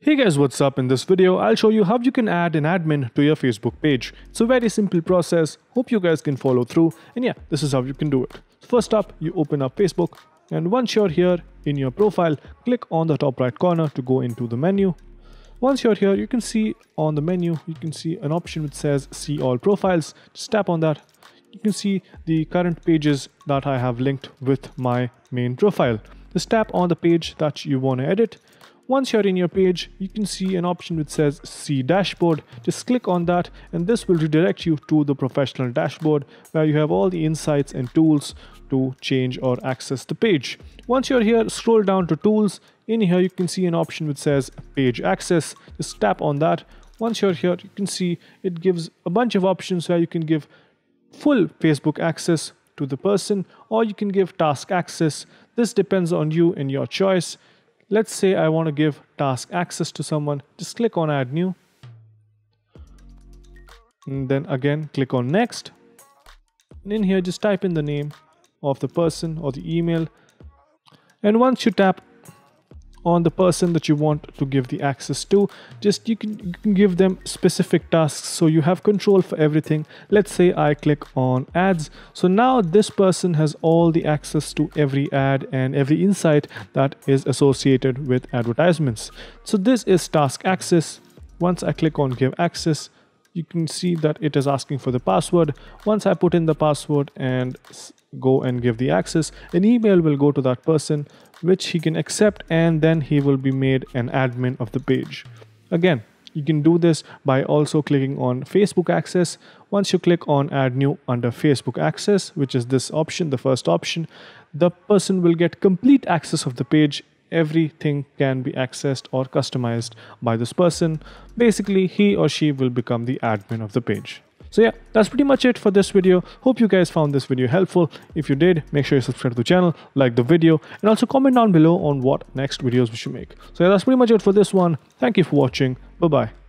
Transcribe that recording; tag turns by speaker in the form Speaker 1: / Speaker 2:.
Speaker 1: Hey guys, what's up? In this video, I'll show you how you can add an admin to your Facebook page. It's a very simple process. Hope you guys can follow through. And yeah, this is how you can do it. First up, you open up Facebook. And once you're here in your profile, click on the top right corner to go into the menu. Once you're here, you can see on the menu, you can see an option which says see all profiles. Just tap on that. You can see the current pages that I have linked with my main profile. Just tap on the page that you want to edit. Once you're in your page, you can see an option which says see dashboard. Just click on that and this will redirect you to the professional dashboard where you have all the insights and tools to change or access the page. Once you're here, scroll down to tools. In here, you can see an option which says page access. Just tap on that. Once you're here, you can see it gives a bunch of options where you can give full Facebook access to the person or you can give task access. This depends on you and your choice. Let's say I want to give task access to someone. Just click on add new. And then again, click on next. And in here, just type in the name of the person or the email. And once you tap on the person that you want to give the access to, just you can give them specific tasks so you have control for everything. Let's say I click on ads. So now this person has all the access to every ad and every insight that is associated with advertisements. So this is task access. Once I click on give access, you can see that it is asking for the password. Once I put in the password and go and give the access, an email will go to that person which he can accept, and then he will be made an admin of the page. Again, you can do this by also clicking on Facebook access. Once you click on add new under Facebook access, which is this option, the first option, the person will get complete access of the page. Everything can be accessed or customized by this person. Basically, he or she will become the admin of the page. So yeah, that's pretty much it for this video. Hope you guys found this video helpful. If you did, make sure you subscribe to the channel, like the video, and also comment down below on what next videos we should make. So yeah, that's pretty much it for this one. Thank you for watching. Bye-bye.